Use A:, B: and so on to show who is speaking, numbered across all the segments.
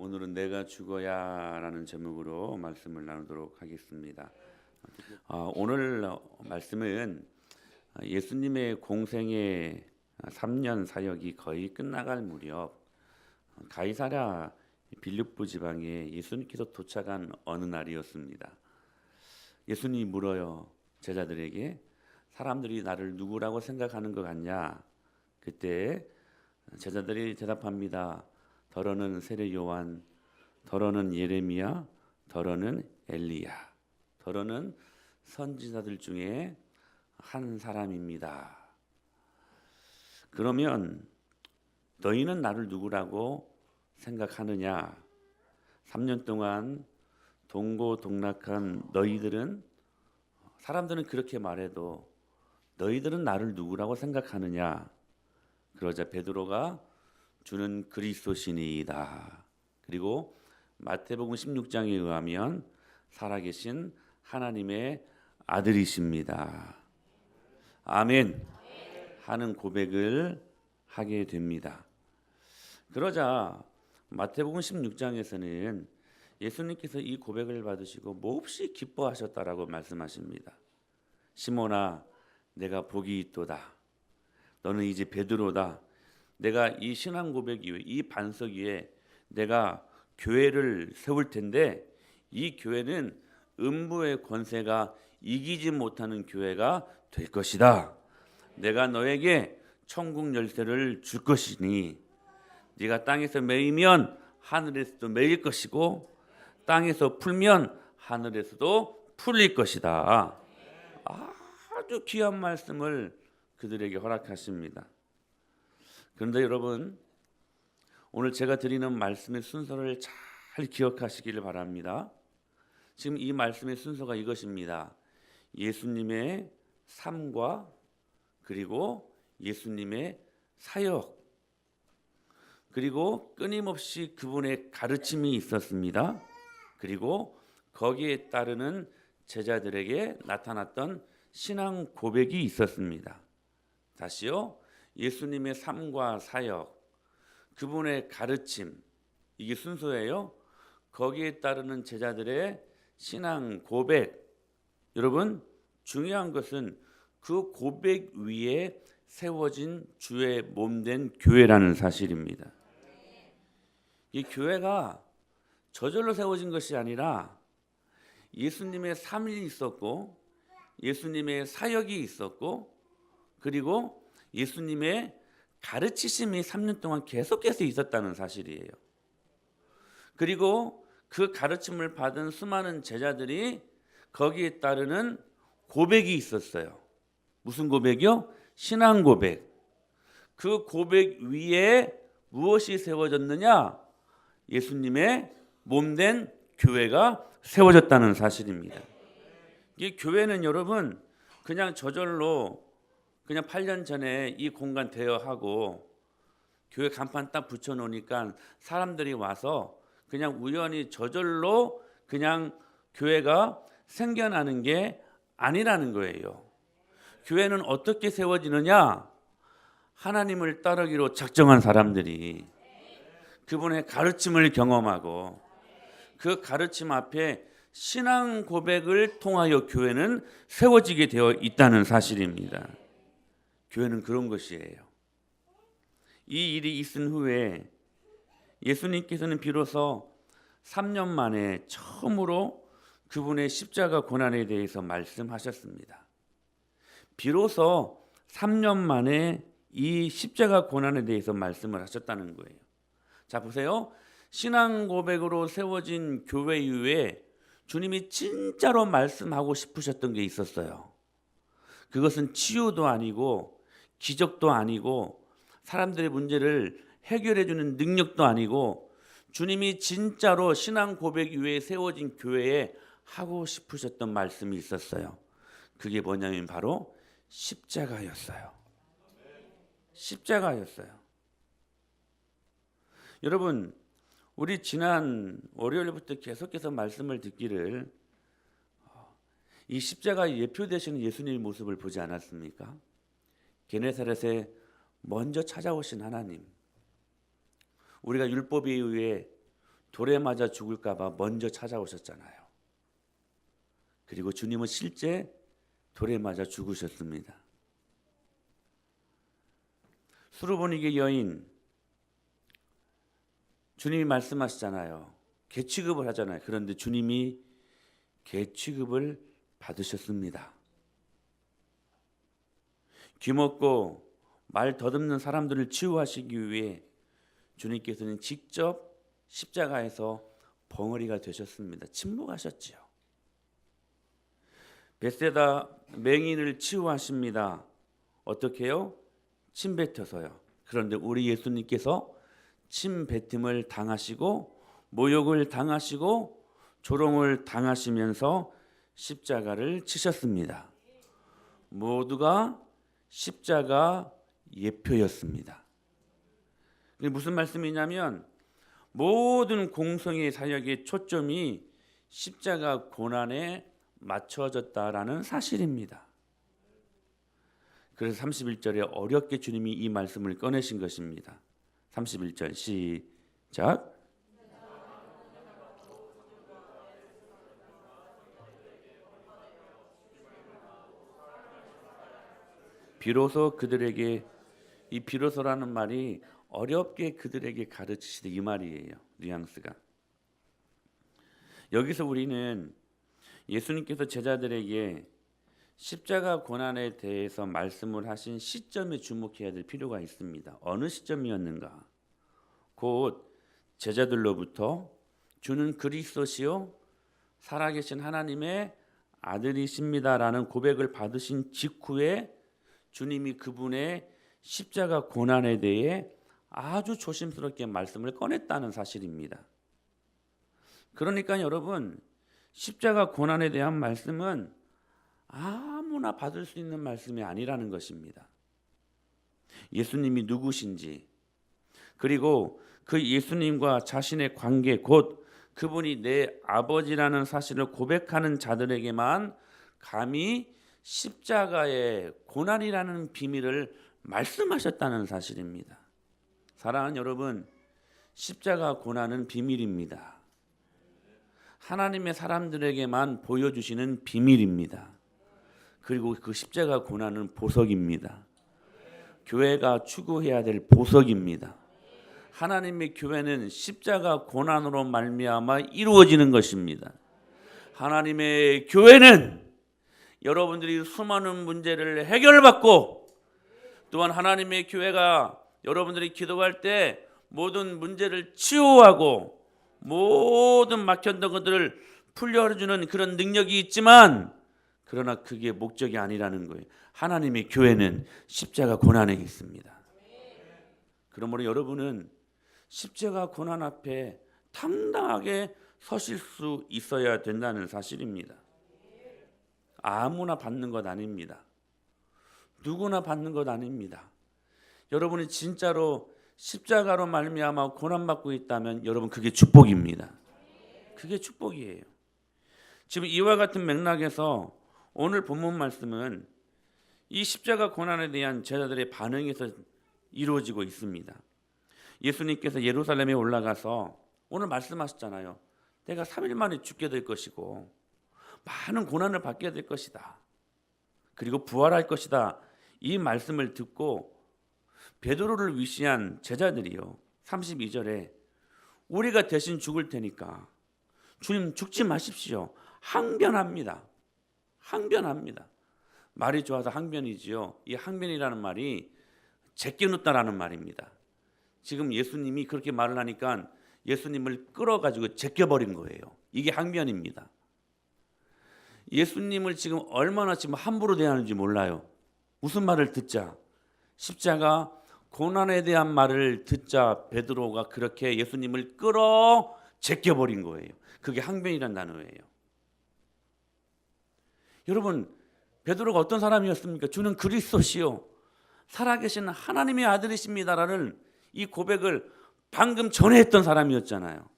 A: 오늘은 내가 죽어야라는 제목으로 말씀을 나누도록 하겠습니다. 오늘 말씀은 예수님의 공생의 3년 사역이 거의 끝나갈 무렵 가이사랴 빌립보 지방에 예수님께서 도착한 어느 날이었습니다. 예수님이 물어요. 제자들에게 사람들이 나를 누구라고 생각하는 것 같냐? 그때 제자들이 대답합니다. 더러는 세례 요한, 더러는 예레미야, 더러는 엘리야, 더러는 선지자들 중에 한 사람입니다. 그러면 너희는 나를 누구라고 생각하느냐? 3년 동안 동고동락한 너희들은, 사람들은 그렇게 말해도 너희들은 나를 누구라고 생각하느냐? 그러자 베드로가 주는 그리스도시니이다. 그리고 마태복음 16장에 의하면 살아계신 하나님의 아들이십니다. 아멘 하는 고백을 하게 됩니다. 그러자 마태복음 16장에서는 예수님께서 이 고백을 받으시고 몹시 기뻐하셨다라고 말씀하십니다. 시몬아, 내가 복이 있도다. 너는 이제 베드로다. 내가 이 신앙 고백 이후에, 이 반석 위에 내가 교회를 세울 텐데 이 교회는 음부의 권세가 이기지 못하는 교회가 될 것이다. 내가 너에게 천국 열쇠를 줄 것이니 네가 땅에서 매이면 하늘에서도 매일 것이고 땅에서 풀면 하늘에서도 풀릴 것이다. 아주 귀한 말씀을 그들에게 허락하십니다. 그런데 여러분, 오늘 제가 드리는 말씀의 순서를 잘 기억하시기를 바랍니다. 지금 이 말씀의 순서가 이것입니다. 예수님의 삶과 그리고 예수님의 사역, 그리고 끊임없이 그분의 가르침이 있었습니다. 그리고 거기에 따르는 제자들에게 나타났던 신앙 고백이 있었습니다. 다시요. 예수님의 삶과 사역, 그분의 가르침, 이게 순서예요. 거기에 따르는 제자들의 신앙 고백. 여러분, 중요한 것은 그 고백 위에 세워진 주의 몸된 교회라는 사실입니다. 이 교회가 저절로 세워진 것이 아니라 예수님의 삶이 있었고 예수님의 사역이 있었고 그리고 예수님의 가르치심이 3년 동안 계속해서 있었다는 사실이에요. 그리고 그 가르침을 받은 수많은 제자들이 거기에 따르는 고백이 있었어요. 무슨 고백이요? 신앙 고백. 그 고백 위에 무엇이 세워졌느냐? 예수님의 몸된 교회가 세워졌다는 사실입니다. 이 교회는 여러분 그냥 저절로 그냥 8년 전에 이 공간 대여하고 교회 간판 딱 붙여놓으니까 사람들이 와서 그냥 우연히 저절로 그냥 교회가 생겨나는 게 아니라는 거예요. 교회는 어떻게 세워지느냐? 하나님을 따르기로 작정한 사람들이 그분의 가르침을 경험하고 그 가르침 앞에 신앙 고백을 통하여 교회는 세워지게 되어 있다는 사실입니다. 교회는 그런 것이에요. 이 일이 있은 후에 예수님께서는 비로소 3년 만에 처음으로 그분의 십자가 고난에 대해서 말씀하셨습니다. 비로소 3년 만에 이 십자가 고난에 대해서 말씀을 하셨다는 거예요. 자, 보세요. 신앙 고백으로 세워진 교회 이후에 주님이 진짜로 말씀하고 싶으셨던 게 있었어요. 그것은 치유도 아니고 기적도 아니고 사람들의 문제를 해결해 주는 능력도 아니고 주님이 진짜로 신앙 고백 위에 세워진 교회에 하고 싶으셨던 말씀이 있었어요. 그게 뭐냐면 바로 십자가였어요. 십자가였어요. 여러분, 우리 지난 월요일부터 계속해서 말씀을 듣기를 이 십자가에 예표되시는 예수님의 모습을 보지 않았습니까? 게네사렛에 먼저 찾아오신 하나님, 우리가 율법에 의해 돌에 맞아 죽을까 봐 먼저 찾아오셨잖아요. 그리고 주님은 실제 돌에 맞아 죽으셨습니다. 수르보니게 여인, 주님이 말씀하시잖아요. 개 취급을 하잖아요. 그런데 주님이 개 취급을 받으셨습니다. 귀먹고 말 더듬는 사람들을 치유하시기 위해 주님께서는 직접 십자가에서 벙어리가 되셨습니다. 침묵하셨지요. 벳세다 맹인을 치유하십니다. 어떻게요? 침 뱉어서요. 그런데 우리 예수님께서 침 뱉음을 당하시고 모욕을 당하시고 조롱을 당하시면서 십자가를 치셨습니다. 모두가 십자가 예표였습니다. 이게 무슨 말씀이냐면 모든 공성의 사역의 초점이 십자가 고난에 맞춰졌다라는 사실입니다. 그래서 31절에 어렵게 주님이 이 말씀을 꺼내신 것입니다. 31절 시작. 비로소 그들에게, 이 비로소라는 말이 어렵게 그들에게 가르치시되 이 말이에요. 뉘앙스가. 여기서 우리는 예수님께서 제자들에게 십자가 고난에 대해서 말씀을 하신 시점에 주목해야 될 필요가 있습니다. 어느 시점이었는가? 곧 제자들로부터 주는 그리스도시요 살아계신 하나님의 아들이십니다라는 고백을 받으신 직후에 주님이 그분의 십자가 고난에 대해 아주 조심스럽게 말씀을 꺼냈다는 사실입니다. 그러니까 여러분, 십자가 고난에 대한 말씀은 아무나 받을 수 있는 말씀이 아니라는 것입니다. 예수님이 누구신지, 그리고 그 예수님과 자신의 관계, 곧 그분이 내 아버지라는 사실을 고백하는 자들에게만 감히 십자가의 고난이라는 비밀을 말씀하셨다는 사실입니다. 사랑하는 여러분, 십자가 고난은 비밀입니다. 하나님의 사람들에게만 보여주시는 비밀입니다. 그리고 그 십자가 고난은 보석입니다. 교회가 추구해야 될 보석입니다. 하나님의 교회는 십자가 고난으로 말미암아 이루어지는 것입니다. 하나님의 교회는 여러분들이 수많은 문제를 해결받고, 또한 하나님의 교회가 여러분들이 기도할 때 모든 문제를 치유하고 모든 막혔던 것들을 풀려주는 그런 능력이 있지만, 그러나 그게 목적이 아니라는 거예요. 하나님의 교회는 십자가 고난에 있습니다. 그러므로 여러분은 십자가 고난 앞에 당당하게 서실 수 있어야 된다는 사실입니다. 아무나 받는 것 아닙니다. 누구나 받는 것 아닙니다. 여러분이 진짜로 십자가로 말미암아 고난받고 있다면 여러분 그게 축복입니다. 그게 축복이에요. 지금 이와 같은 맥락에서 오늘 본문 말씀은 이 십자가 고난에 대한 제자들의 반응에서 이루어지고 있습니다. 예수님께서 예루살렘에 올라가서 오늘 말씀하셨잖아요. 내가 3일 만에 죽게 될 것이고 많은 고난을 받게 될 것이다. 그리고 부활할 것이다. 이 말씀을 듣고 베드로를 위시한 제자들이요, 32절에 우리가 대신 죽을 테니까 주님 죽지 마십시오. 항변합니다. 항변합니다. 말이 좋아서 항변이지요. 이 항변이라는 말이 제껴놓다라는 말입니다. 지금 예수님이 그렇게 말을 하니까 예수님을 끌어가지고 제껴버린 거예요. 이게 항변입니다. 예수님을 지금 얼마나 지금 함부로 대하는지 몰라요. 무슨 말을 듣자, 십자가 고난에 대한 말을 듣자 베드로가 그렇게 예수님을 끌어 제껴버린 거예요. 그게 항변이란 단어예요. 여러분, 베드로가 어떤 사람이었습니까? 주는 그리스도시요 살아계신 하나님의 아들이십니다라는 이 고백을 방금 전에 했던 사람이었잖아요.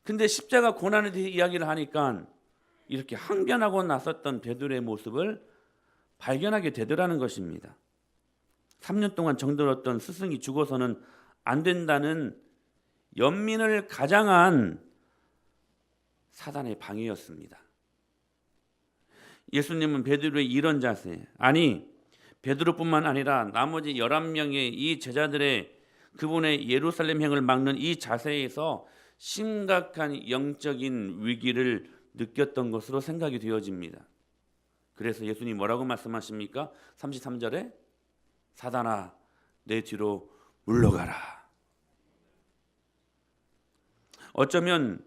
A: 근데 십자가 고난에 대해 이야기를 하니까 이렇게 항변하고 나섰던 베드로의 모습을 발견하게 되더라는 것입니다. 3년 동안 정들었던 스승이 죽어서는 안 된다는 연민을 가장한 사단의 방해였습니다. 예수님은 베드로의 이런 자세, 아니 베드로뿐만 아니라 나머지 11명의 이 제자들의 그분의 예루살렘행을 막는 이 자세에서 심각한 영적인 위기를 느꼈던 것으로 생각이 되어집니다. 그래서 예수님이 뭐라고 말씀하십니까? 33절에 사단아 내 뒤로 물러가라. 어쩌면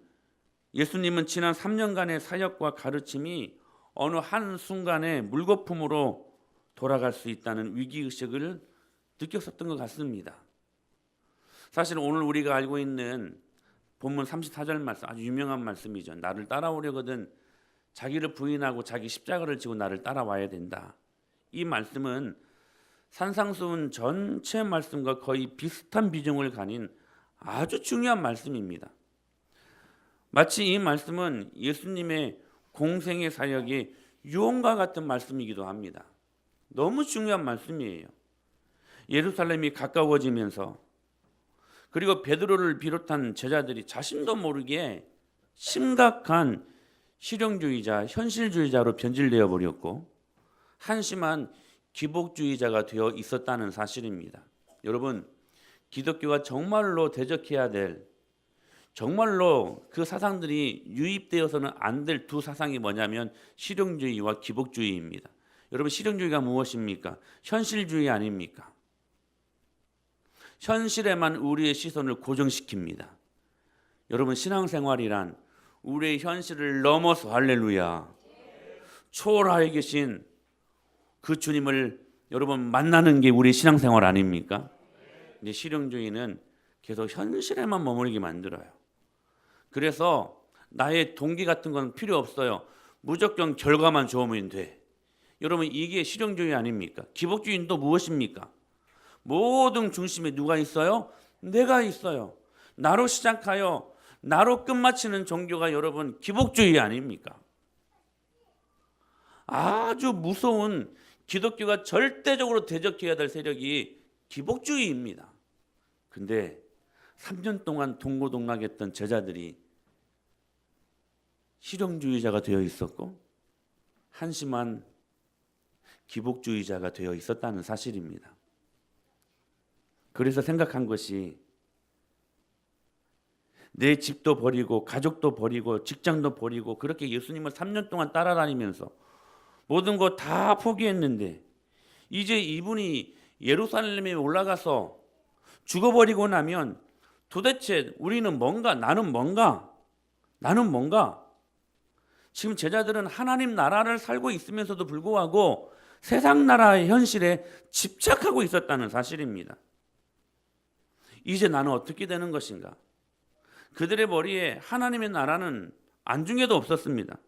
A: 예수님은 지난 3년간의 사역과 가르침이 어느 한순간에 물거품으로 돌아갈 수 있다는 위기의식을 느꼈었던 것 같습니다. 사실 오늘 우리가 알고 있는 본문 34절 말씀, 아주 유명한 말씀이죠. 나를 따라오려거든 자기를 부인하고 자기 십자가를 지고 나를 따라와야 된다. 이 말씀은 산상수훈 전체 말씀과 거의 비슷한 비중을 가진 아주 중요한 말씀입니다. 마치 이 말씀은 예수님의 공생의 사역의 유언과 같은 말씀이기도 합니다. 너무 중요한 말씀이에요. 예루살렘이 가까워지면서 그리고 베드로를 비롯한 제자들이 자신도 모르게 심각한 실용주의자, 현실주의자로 변질되어 버렸고 한심한 기복주의자가 되어 있었다는 사실입니다. 여러분, 기독교가 정말로 대적해야 될, 정말로 그 사상들이 유입되어서는 안 될 두 사상이 뭐냐면 실용주의와 기복주의입니다. 여러분, 실용주의가 무엇입니까? 현실주의 아닙니까? 현실에만 우리의 시선을 고정시킵니다. 여러분, 신앙생활이란 우리의 현실을 넘어서 할렐루야 초월하에 계신 그 주님을 여러분 만나는 게 우리의 신앙생활 아닙니까? 근데 실용주의는 계속 현실에만 머물게 만들어요. 그래서 나의 동기 같은 건 필요 없어요. 무조건 결과만 좋으면 돼. 여러분, 이게 실용주의 아닙니까? 기복주의는 또 무엇입니까? 모든 중심에 누가 있어요? 내가 있어요. 나로 시작하여 나로 끝마치는 종교가 여러분 기복주의 아닙니까? 아주 무서운 기독교가 절대적으로 대적해야 될 세력이 기복주의입니다. 근데 3년 동안 동고동락했던 제자들이 실용주의자가 되어 있었고 한심한 기복주의자가 되어 있었다는 사실입니다. 그래서 생각한 것이 내 집도 버리고 가족도 버리고 직장도 버리고 그렇게 예수님을 3년 동안 따라다니면서 모든 거 다 포기했는데 이제 이분이 예루살렘에 올라가서 죽어버리고 나면 도대체 우리는 뭔가, 나는 뭔가 지금 제자들은 하나님 나라를 살고 있으면서도 불구하고 세상 나라의 현실에 집착하고 있었다는 사실입니다. 이제 나는 어떻게 되는 것인가? 그들의 머리에 하나님의 나라는 안중에도 없었습니다.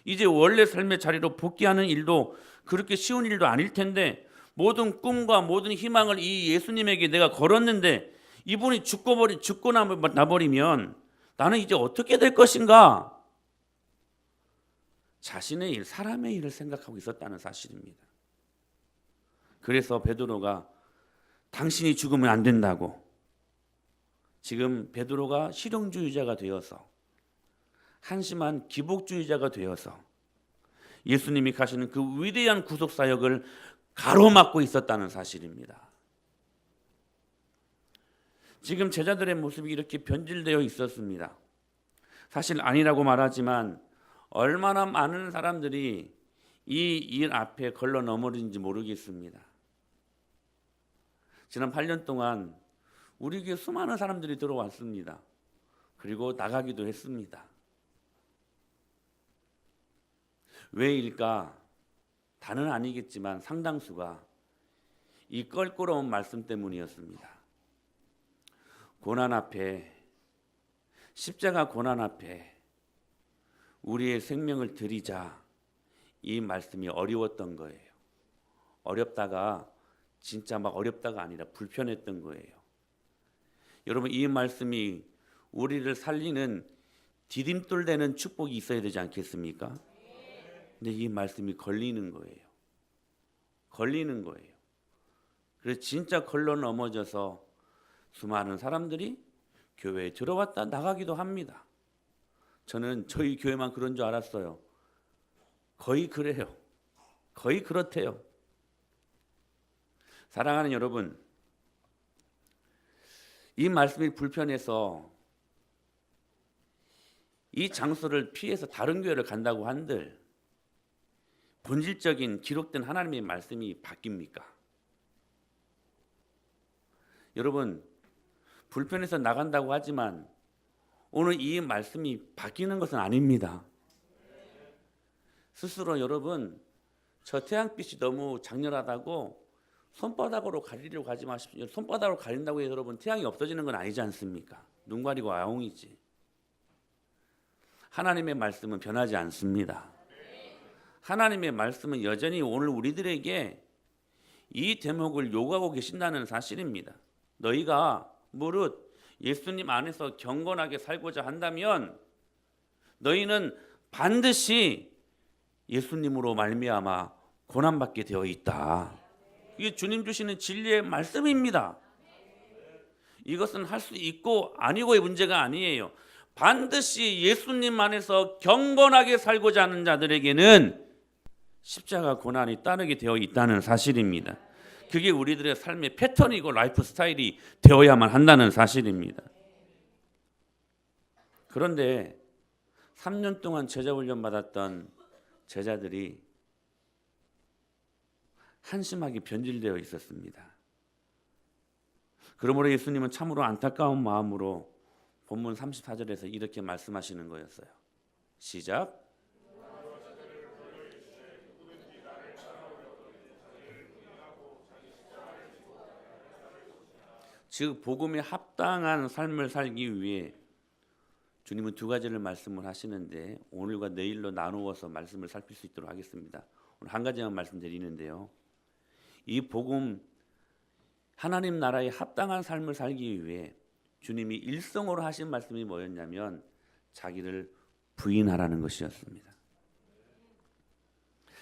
A: 이제 원래 삶의 자리로 복귀하는 일도 그렇게 쉬운 일도 아닐 텐데 모든 꿈과 모든 희망을 이 예수님에게 내가 걸었는데 이분이 죽고 나버리면 나는 이제 어떻게 될 것인가? 자신의 일, 사람의 일을 생각하고 있었다는 사실입니다. 그래서 베드로가 당신이 죽으면 안 된다고 지금 베드로가 실용주의자가 되어서 한심한 기복주의자가 되어서 예수님이 가시는 그 위대한 구속사역을 가로막고 있었다는 사실입니다. 지금 제자들의 모습이 이렇게 변질되어 있었습니다. 사실 아니라고 말하지만 얼마나 많은 사람들이 이 일 앞에 걸러 넘어진지 모르겠습니다. 지난 8년 동안 우리 교회 수많은 사람들이 들어왔습니다. 그리고 나가기도 했습니다. 왜일까? 다는 아니겠지만 상당수가 이 껄끄러운 말씀 때문이었습니다. 고난 앞에, 십자가 고난 앞에 우리의 생명을 드리자, 이 말씀이 어려웠던 거예요. 어렵다가 진짜 막 어렵다가 아니라 불편했던 거예요. 여러분, 이 말씀이 우리를 살리는 디딤돌 되는 축복이 있어야 되지 않겠습니까? 근데 이 말씀이 걸리는 거예요. 그래서 진짜 걸러 넘어져서 수많은 사람들이 교회에 들어왔다 나가기도 합니다. 저는 저희 교회만 그런 줄 알았어요. 거의 그래요. 거의 그렇대요. 사랑하는 여러분, 이 말씀이 불편해서 이 장소를 피해서 다른 교회를 간다고 한들 본질적인 기록된 하나님의 말씀이 바뀝니까? 여러분, 불편해서 나간다고 하지만 오늘 이 말씀이 바뀌는 것은 아닙니다. 스스로 여러분, 저 태양빛이 너무 장렬하다고 손바닥으로 가리려고 하지 마십시오. 손바닥으로 가린다고 해서 여러분 태양이 없어지는 건 아니지 않습니까? 눈 가리고 아웅이지. 하나님의 말씀은 변하지 않습니다. 하나님의 말씀은 여전히 오늘 우리들에게 이 대목을 요구하고 계신다는 사실입니다. 너희가 무릇 예수님 안에서 경건하게 살고자 한다면 너희는 반드시 예수님으로 말미암아 고난받게 되어 있다. 이게 주님 주시는 진리의 말씀입니다. 이것은 할 수 있고 아니고의 문제가 아니에요. 반드시 예수님 안에서 경건하게 살고자 하는 자들에게는 십자가 고난이 따르게 되어 있다는 사실입니다. 그게 우리들의 삶의 패턴이고 라이프 스타일이 되어야만 한다는 사실입니다. 그런데 3년 동안 제자 훈련 받았던 제자들이 한심하게 변질되어 있었습니다. 그러므로 예수님은 참으로 안타까운 마음으로 본문 34절에서 이렇게 말씀하시는 거였어요. 시작. 즉 복음에 합당한 삶을 살기 위해 주님은 두 가지를 말씀을 하시는데 오늘과 내일로 나누어서 말씀을 살필 수 있도록 하겠습니다. 오늘 한 가지만 말씀드리는데요. 이 복음 하나님 나라에 합당한 삶을 살기 위해 주님이 일성으로 하신 말씀이 뭐였냐면 자기를 부인하라는 것이었습니다.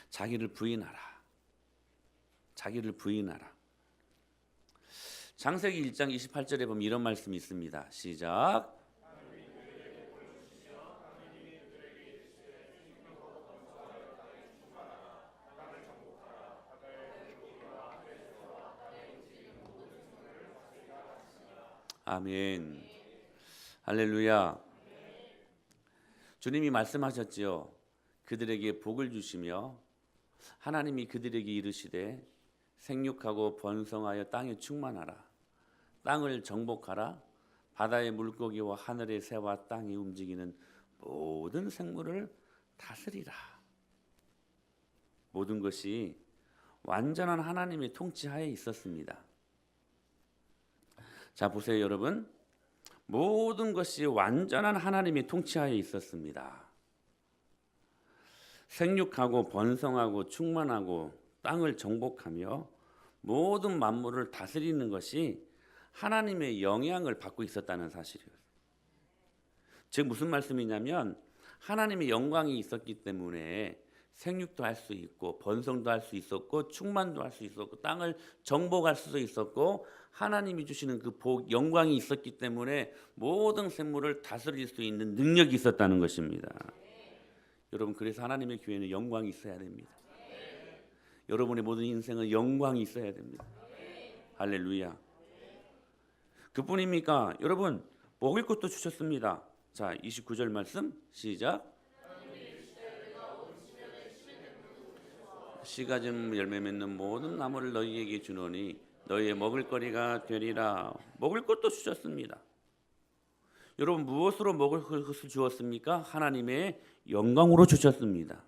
A: 자기를 부인하라. 자기를 부인하라. 창세기 1장 28절에 보면 이런 말씀이 있습니다. 시작. 아멘. 할렐루야. 주님이 말씀하셨지요. 그들에게 복을 주시며 하나님이 그들에게 이르시되 생육하고 번성하여 땅에 충만하라. 땅을 정복하라. 바다의 물고기와 하늘의 새와 땅이 움직이는 모든 생물을 다스리라. 모든 것이 완전한 하나님의 통치하에 있었습니다. 자, 보세요, 여러분. 모든 것이 완전한 하나님의 통치하에 있었습니다. 생육하고 번성하고 충만하고 땅을 정복하며 모든 만물을 다스리는 것이 하나님의 영향을 받고 있었다는 사실이에요. 즉 무슨 말씀이냐면 하나님의 영광이 있었기 때문에 생육도 할 수 있고 번성도 할 수 있었고 충만도 할 수 있었고 땅을 정복할 수도 있었고 하나님이 주시는 그 복, 영광이 있었기 때문에 모든 생물을 다스릴 수 있는 능력이 있었다는 것입니다. 여러분, 그래서 하나님의 교회는 영광이 있어야 됩니다. 여러분의 모든 인생은 영광이 있어야 됩니다. 할렐루야. 그뿐입니까? 여러분, 먹을 것도 주셨습니다. 자, 29절 말씀 시작. 씨가 진 열매 맺는 모든 나무를 너희에게 주노니 너희의 먹을 거리가 되리라. 먹을 것도 주셨습니다. 여러분, 무엇으로 먹을 것을 주었습니까? 하나님의 영광으로 주셨습니다.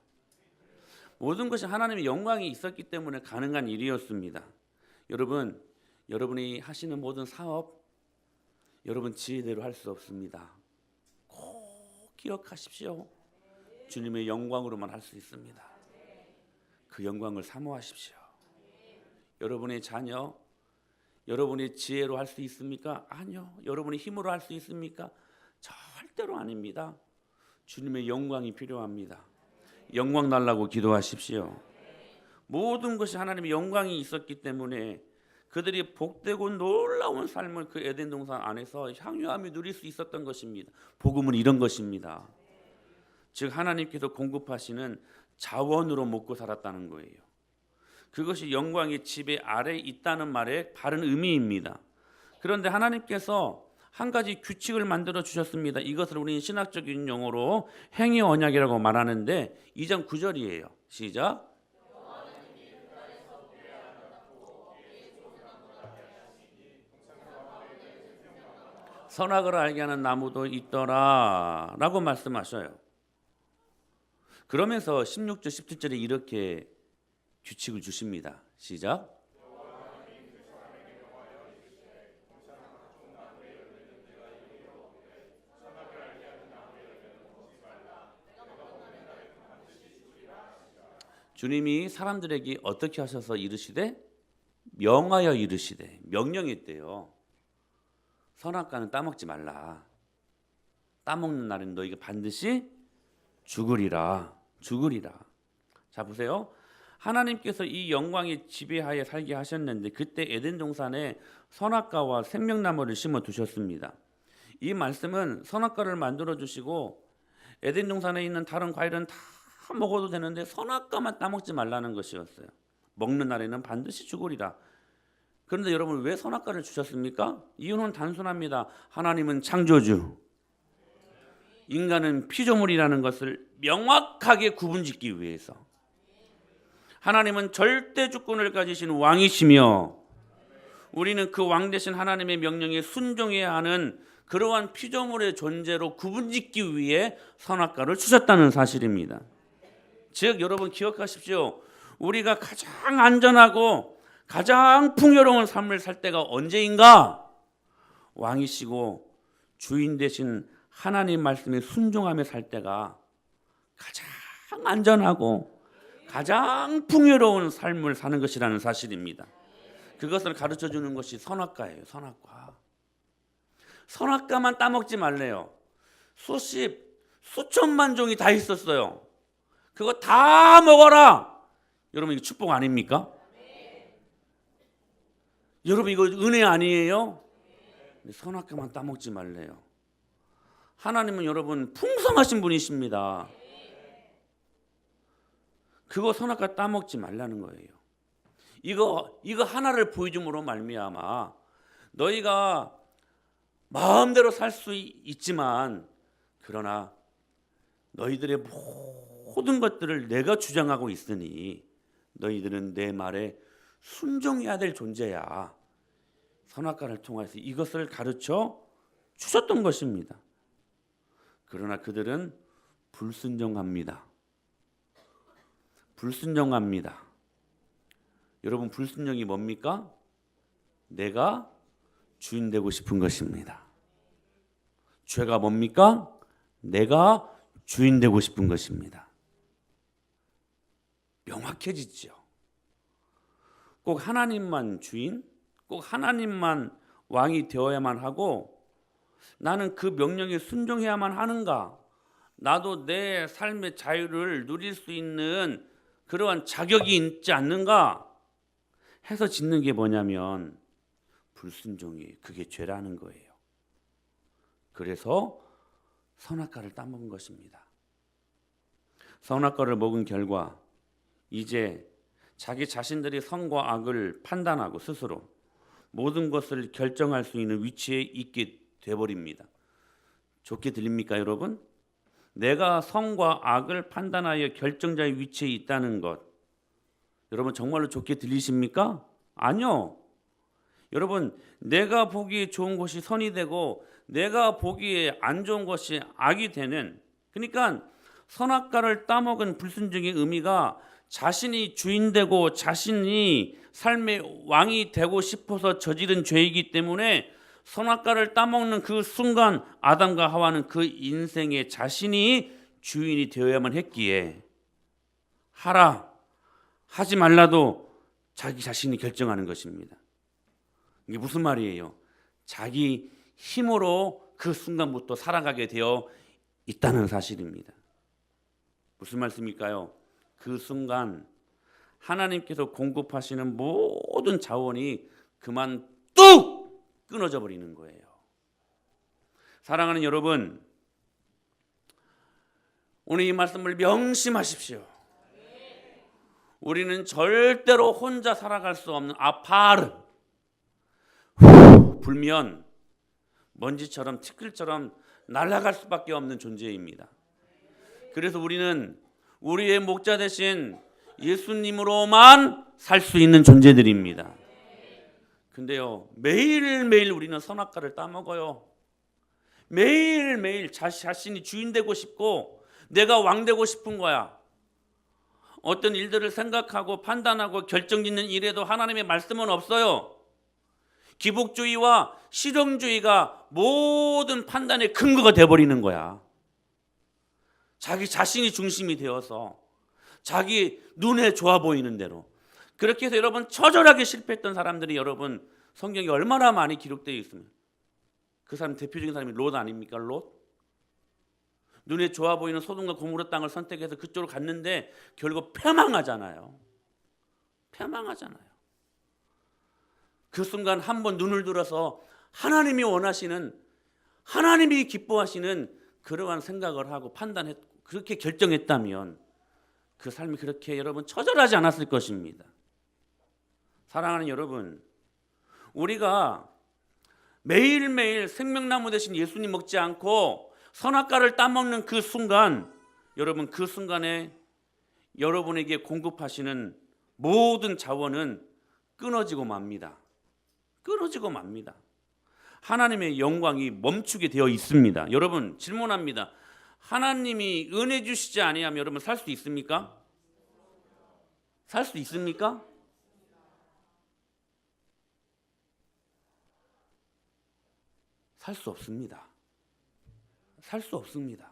A: 모든 것이 하나님의 영광이 있었기 때문에 가능한 일이었습니다. 여러분, 여러분이 하시는 모든 사업 여러분 지혜대로 할 수 없습니다. 꼭 기억하십시오. 주님의 영광으로만 할 수 있습니다. 그 영광을 사모하십시오. 여러분의 자녀 여러분의 지혜로 할 수 있습니까? 아니요. 여러분의 힘으로 할 수 있습니까? 절대로 아닙니다. 주님의 영광이 필요합니다. 영광 달라고 기도하십시오. 모든 것이 하나님의 영광이 있었기 때문에 그들이 복되고 놀라운 삶을 그 에덴 동산 안에서 향유하며 누릴 수 있었던 것입니다. 복음은 이런 것입니다. 즉 하나님께서 공급하시는 자원으로 먹고 살았다는 거예요. 그것이 영광의 지배 아래에 있다는 말의 바른 의미입니다. 그런데 하나님께서 한 가지 규칙을 만들어 주셨습니다. 이것을 우리는 신학적인 용어로 행위 언약이라고 말하는데 2장 9절이에요. 시작. 선악을 알게 하는 나무도 있더라 라고 말씀하셔요. 그러면서 16절 17절에 이렇게 규칙을 주십니다. 시작. 주님이 사람들에게 어떻게 하셔서 이르시되 명하여 이르시되 명령했대요. 선악과는 따먹지 말라. 따먹는 날은 너희가 반드시 죽으리라. 자 보세요. 하나님께서 이 영광의 지배하에 살게 하셨는데 그때 에덴 동산에 선악과와 생명나무를 심어 두셨습니다. 이 말씀은 선악과를 만들어 주시고 에덴 동산에 있는 다른 과일은 다 먹어도 되는데 선악과만 따먹지 말라는 것이었어요. 먹는 날에는 반드시 죽으리라. 그런데 여러분 왜 선악과를 주셨습니까? 이유는 단순합니다. 하나님은 창조주, 인간은 피조물이라는 것을 명확하게 구분짓기 위해서. 하나님은 절대 주권을 가지신 왕이시며 우리는 그 왕 대신 하나님의 명령에 순종해야 하는 그러한 피조물의 존재로 구분짓기 위해 선악과를 주셨다는 사실입니다. 즉 여러분 기억하십시오. 우리가 가장 안전하고 가장 풍요로운 삶을 살 때가 언제인가? 왕이시고 주인 되신 하나님 말씀에 순종하며 살 때가 가장 안전하고 가장 풍요로운 삶을 사는 것이라는 사실입니다. 그것을 가르쳐주는 것이 선악과예요. 선악과만 따먹지 말래요. 수천만 종이 다 있었어요. 그거 다 먹어라. 여러분 이거 축복 아닙니까? 여러분 이거 은혜 아니에요? 선악과만 따먹지 말래요. 하나님은 여러분 풍성하신 분이십니다. 그거 선악과 따먹지 말라는 거예요. 이거 하나를 보여줌으로 말미암아 너희가 마음대로 살 수 있지만 그러나 너희들의 모든 것들을 내가 주장하고 있으니 너희들은 내 말에 순종해야 될 존재야. 선악과를 통해서 이것을 가르쳐 주셨던 것입니다. 그러나 그들은 불순종합니다. 여러분 불순종이 뭡니까? 내가 주인 되고 싶은 것입니다. 죄가 뭡니까? 내가 주인 되고 싶은 것입니다. 명확해지죠. 꼭 하나님만 주인, 꼭 하나님만 왕이 되어야만 하고 나는 그 명령에 순종해야만 하는가? 나도 내 삶의 자유를 누릴 수 있는 그러한 자격이 있지 않는가? 해서 짓는 게 뭐냐면 불순종이 그게 죄라는 거예요. 그래서 선악과를 따먹은 것입니다. 선악과를 먹은 결과 이제 자기 자신들이 선과 악을 판단하고 스스로 모든 것을 결정할 수 있는 위치에 있게 돼버립니다. 좋게 들립니까 여러분? 내가 선과 악을 판단하여 결정자의 위치에 있다는 것 여러분 정말로 좋게 들리십니까? 아니요. 여러분 내가 보기에 좋은 것이 선이 되고 내가 보기에 안 좋은 것이 악이 되는 그러니까 선악과를 따먹은 불순종의 의미가 자신이 주인되고 자신이 삶의 왕이 되고 싶어서 저지른 죄이기 때문에 선악과를 따먹는 그 순간 아담과 하와는 그 인생에 자신이 주인이 되어야만 했기에 하라 하지 말라도 자기 자신이 결정하는 것입니다. 이게 무슨 말이에요? 자기 힘으로 그 순간부터 살아가게 되어 있다는 사실입니다. 무슨 말씀일까요? 그 순간 하나님께서 공급하시는 모든 자원이 그만 뚝 끊어져 버리는 거예요. 사랑하는 여러분, 오늘 이 말씀을 명심하십시오. 우리는 절대로 혼자 살아갈 수 없는 아파르, 불면 먼지처럼 티끌처럼 날아갈 수밖에 없는 존재입니다. 그래서 우리는 우리의 목자 대신 예수님으로만 살 수 있는 존재들입니다. 근데요, 매일매일 우리는 선악과를 따먹어요. 매일매일 자신이 주인 되고 싶고 내가 왕 되고 싶은 거야. 어떤 일들을 생각하고 판단하고 결정짓는 일에도 하나님의 말씀은 없어요. 기복주의와 실용주의가 모든 판단의 근거가 되어버리는 거야. 자기 자신이 중심이 되어서 자기 눈에 좋아 보이는 대로. 그렇게 해서 여러분 처절하게 실패했던 사람들이 여러분 성경에 얼마나 많이 기록되어 있습니다. 그 사람 대표적인 사람이 롯 아닙니까? 롯. 눈에 좋아 보이는 소돔과 고모라 땅을 선택해서 그쪽으로 갔는데 결국 패망하잖아요. 패망하잖아요. 그 순간 한번 눈을 들어서 하나님이 원하시는, 하나님이 기뻐하시는 그러한 생각을 하고 판단했고 그렇게 결정했다면 그 삶이 그렇게 여러분 처절하지 않았을 것입니다. 사랑하는 여러분, 우리가 매일매일 생명나무 대신 예수님 먹지 않고 선악과를 따먹는 그 순간, 여러분 그 순간에 여러분에게 공급하시는 모든 자원은 끊어지고 맙니다. 끊어지고 맙니다. 하나님의 영광이 멈추게 되어 있습니다. 여러분 질문합니다. 하나님이 은혜 주시지 아니하면 여러분 살 수 있습니까? 살 수 있습니까? 살 수 없습니다. 살 수 없습니다.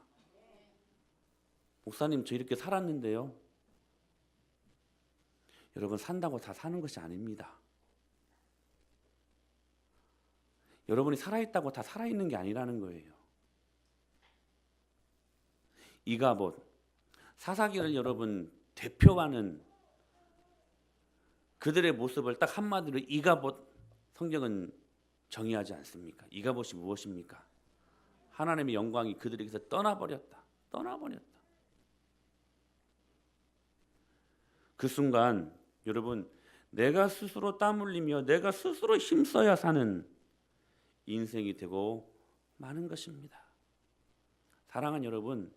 A: 목사님 저 이렇게 살았는데요. 여러분 산다고 다 사는 것이 아닙니다. 여러분이 살아있다고 다 살아있는 게 아니라는 거예요. 이가봇, 사사기를 여러분 대표하는 그들의 모습을 딱 한마디로 이가봇 성경은 정의하지 않습니까? 이가봇이 무엇입니까? 하나님의 영광이 그들에게서 떠나버렸다. 떠나버렸다. 그 순간 여러분 내가 스스로 땀 흘리며 내가 스스로 힘써야 사는 인생이 되고 마는 것입니다. 사랑하는 여러분,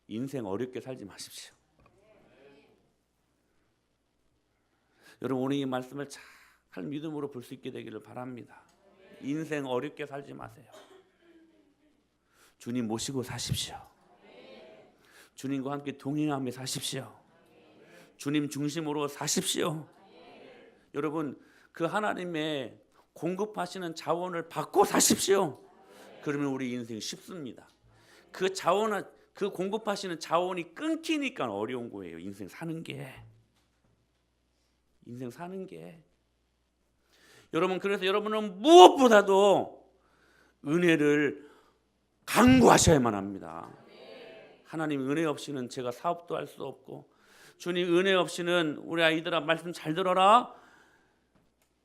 A: 인생 어렵게 살지 마십시오. 여러분 오늘 이 말씀을 잘 믿음으로 볼 수 있게 되기를 바랍니다. 인생 어렵게 살지 마세요. 주님 모시고 사십시오. 주님과 함께 동행하며 사십시오. 주님 중심으로 사십시오. 여러분 그 하나님의 공급하시는 자원을 받고 사십시오. 그러면 우리 인생 쉽습니다. 그 자원을, 그 공급하시는 자원이 끊기니까 어려운 거예요. 인생 사는 게. 인생 사는 게. 여러분 그래서 여러분은 무엇보다도 은혜를 강구하셔야만 합니다. 하나님 은혜 없이는 제가 사업도 할 수 없고, 주님 은혜 없이는 우리 아이들아 말씀 잘 들어라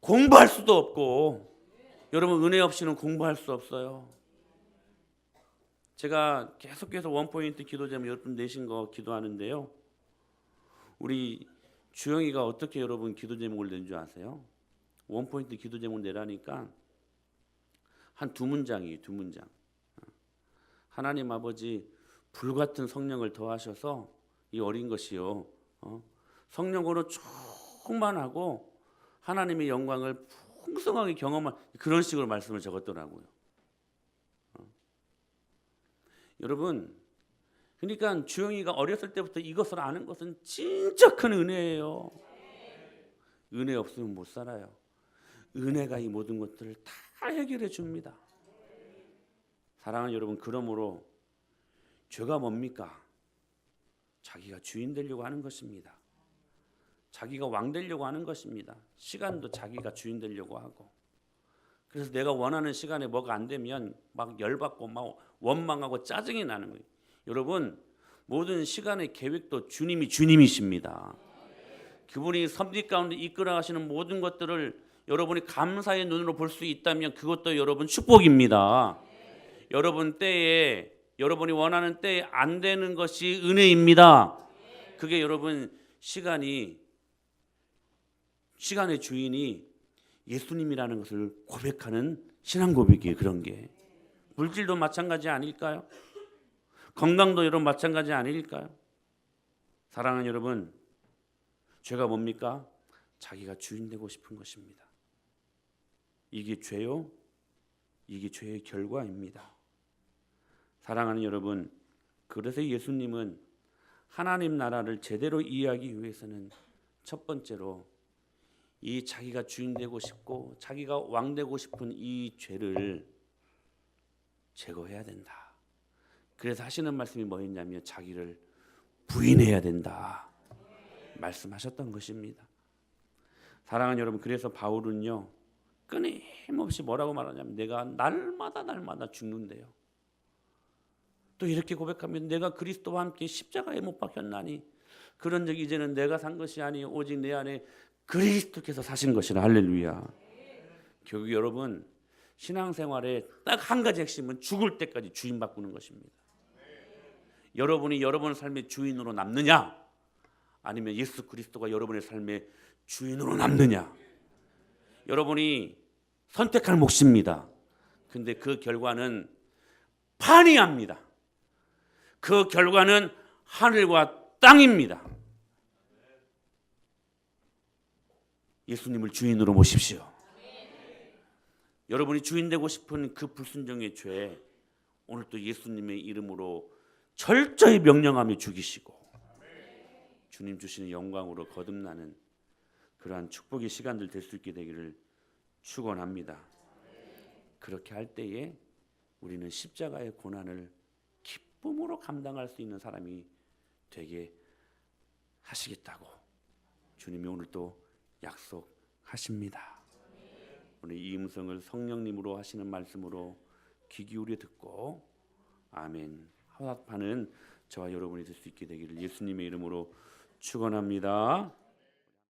A: 공부할 수도 없고, 여러분 은혜 없이는 공부할 수 없어요. 제가 계속해서 원포인트 기도 제목 여러분 내신 거 기도하는데요. 우리 주영이가 어떻게 여러분 기도 제목을 낸 줄 아세요? 원포인트 기도 제목 내라니까 한 두 문장이에요. 두 문장. 하나님 아버지 불같은 성령을 더하셔서 이 어린 것이요 성령으로 충만하고 하나님의 영광을 풍성하게 경험한 그런 식으로 말씀을 적었더라고요. 여러분 그러니까 주영이가 어렸을 때부터 이것을 아는 것은 진짜 큰 은혜예요. 은혜 없으면 못 살아요. 은혜가 이 모든 것들을 다 해결해 줍니다. 사랑하는 여러분, 그러므로 죄가 뭡니까? 자기가 주인 되려고 하는 것입니다. 자기가 왕 되려고 하는 것입니다. 시간도 자기가 주인 되려고 하고, 그래서 내가 원하는 시간에 뭐가 안 되면 막 열받고 막 원망하고 짜증이 나는 거예요. 여러분 모든 시간의 계획도 주님이 주님이십니다. 그분이 섭리 가운데 이끌어 가시는 모든 것들을 여러분이 감사의 눈으로 볼 수 있다면 그것도 여러분 축복입니다. 여러분 때에 여러분이 원하는 때에 안 되는 것이 은혜입니다. 그게 여러분 시간의 주인이 예수님이라는 것을 고백하는 신앙 고백이에요. 그런 게 물질도 마찬가지 아닐까요? 건강도 여러분 마찬가지 아닐까요? 사랑하는 여러분, 죄가 뭡니까? 자기가 주인 되고 싶은 것입니다. 이게 죄요? 이게 죄의 결과입니다. 사랑하는 여러분, 그래서 예수님은 하나님 나라를 제대로 이해하기 위해서는 첫 번째로 이 자기가 주인 되고 싶고 자기가 왕 되고 싶은 이 죄를 제거해야 된다. 그래서 하시는 말씀이 뭐였냐면 자기를 부인해야 된다 말씀하셨던 것입니다. 사랑하는 여러분, 그래서 바울은요 끊임없이 뭐라고 말하냐면 내가 날마다 죽는데요. 또 이렇게 고백하면 내가 그리스도와 함께 십자가에 못 박혔나니 그런 적 이제는 내가 산 것이 아니 오직 내 안에 그리스도께서 사신 것이라. 할렐루야. 결국 여러분 신앙생활에 딱 한 가지 핵심은 죽을 때까지 주인 바꾸는 것입니다. 여러분이 여러분의 삶의 주인으로 남느냐 아니면 예수 그리스도가 여러분의 삶의 주인으로 남느냐, 여러분이 선택할 몫입니다. 근데 그 결과는 판이합니다. 그 결과는 하늘과 땅입니다. 예수님을 주인으로 모십시오. 여러분이 주인 되고 싶은 그 불순종의 죄 오늘 또 예수님의 이름으로 철저히 명령하며 죽이시고 주님 주시는 영광으로 거듭나는 그러한 축복의 시간들 될 수 있게 되기를 축원합니다. 그렇게 할 때에 우리는 십자가의 고난을 기쁨으로 감당할 수 있는 사람이 되게 하시겠다고 주님이 오늘 또 약속하십니다. 오늘 이 음성을 성령님으로 하시는 말씀으로 귀 기울여 듣고 아멘 화답하는 저와 여러분이 될 수 있게 되기를 예수님의 이름으로 축원합니다.